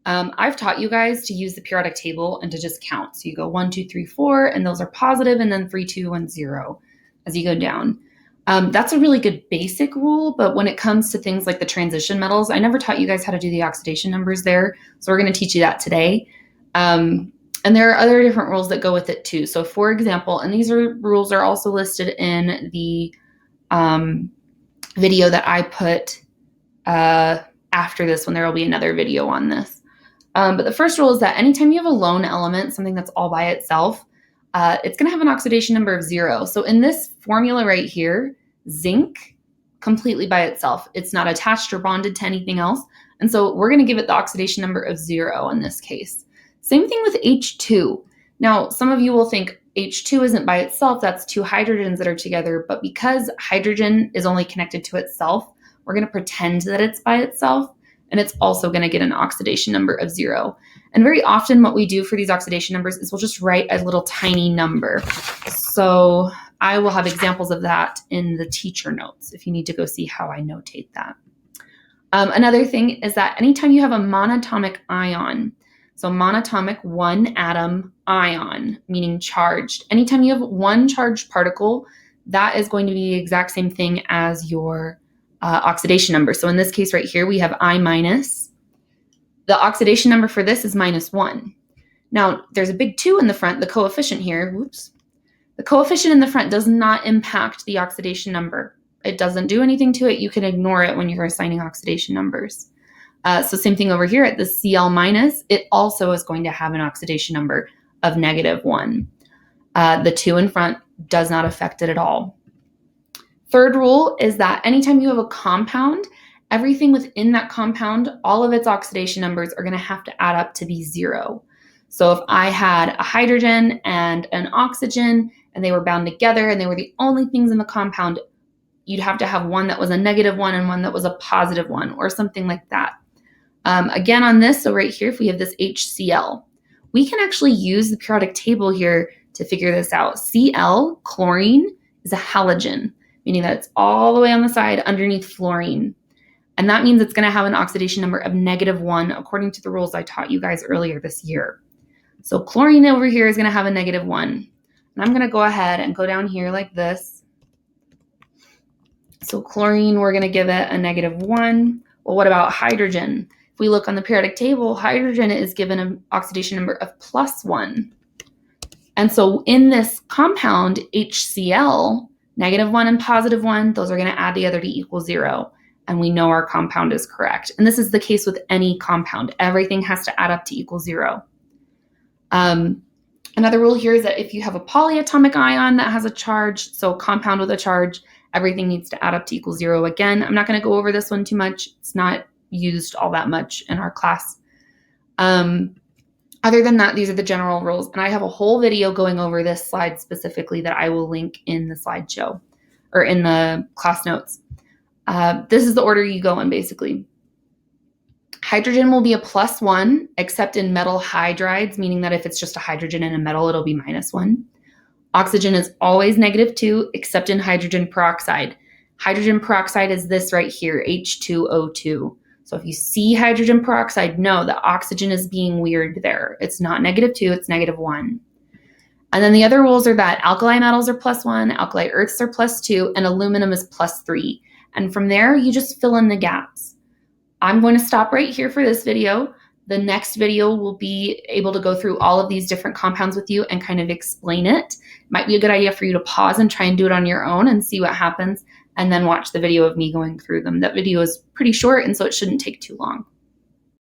I've taught you guys to use the periodic table and to just count. So you go 1, 2, 3, 4, and those are positive, and then 3, 2, 1, 0 as you go down. That's a really good basic rule, but when it comes to things like the transition metals, I never taught you guys how to do the oxidation numbers there. So we're going to teach you that today. And there are other different rules that go with it too. So for example, and these rules are also listed in the video that I put after this one. There will be another video on this. But the first rule is that anytime you have a lone element, something that's all by itself, it's going to have an oxidation number of 0. So in this formula right here, zinc, completely by itself. It's not attached or bonded to anything else. And so we're going to give it the oxidation number of 0 in this case. Same thing with H2. Now, some of you will think H2 isn't by itself. That's 2 hydrogens that are together. But because hydrogen is only connected to itself, we're going to pretend that it's by itself. And it's also going to get an oxidation number of 0. And very often what we do for these oxidation numbers is we'll just write a little tiny number. So I will have examples of that in the teacher notes if you need to go see how I notate that. Another thing is that anytime you have a monatomic ion, so monatomic, one atom ion, meaning charged. Anytime you have one charged particle, that is going to be the exact same thing as your oxidation number. So in this case right here, we have I minus. The oxidation number for this is -1. Now, there's a big 2 in the front, the coefficient here. Whoops. The coefficient in the front does not impact the oxidation number. It doesn't do anything to it. You can ignore it when you're assigning oxidation numbers. So same thing over here at the Cl minus, it also is going to have an oxidation number of -1. The 2 in front does not affect it at all. Third rule is that anytime you have a compound, everything within that compound, all of its oxidation numbers are going to have to add up to be 0. So if I had a hydrogen and an oxygen and they were bound together and they were the only things in the compound, you'd have to have one that was a -1 and one that was a +1 or something like that. Again on this, so right here, if we have this HCl, we can actually use the periodic table here to figure this out. Cl, chlorine, is a halogen, meaning that it's all the way on the side underneath fluorine. And that means it's going to have an oxidation number of -1 according to the rules I taught you guys earlier this year. So chlorine over here is going to have a -1. And I'm going to go ahead and go down here like this. So chlorine, we're going to give it a -1. Well, what about hydrogen? If we look on the periodic table, hydrogen is given an oxidation number of +1. And so in this compound, HCl, -1 and +1, those are going to add together to equal 0. And we know our compound is correct. And this is the case with any compound. Everything has to add up to equal 0. Another rule here is that if you have a polyatomic ion that has a charge, so a compound with a charge, everything needs to add up to equal 0. Again, I'm not going to go over this one too much. It's not used all that much in our class. Other than that, these are the general rules. And I have a whole video going over this slide specifically that I will link in the slideshow or in the class notes. This is the order you go in basically. Hydrogen will be a +1, except in metal hydrides, meaning that if it's just a hydrogen and a metal, it'll be -1. Oxygen is always -2, except in hydrogen peroxide. Hydrogen peroxide is this right here, H2O2. So if you see hydrogen peroxide, know that oxygen is being weird there. It's not -2, it's -1. And then the other rules are that alkali metals are +1, alkali earths are +2, and aluminum is +3. And from there, you just fill in the gaps. I'm going to stop right here for this video. The next video will be able to go through all of these different compounds with you and kind of explain it. It might be a good idea for you to pause and try and do it on your own and see what happens, and then watch the video of me going through them. That video is pretty short, and so it shouldn't take too long.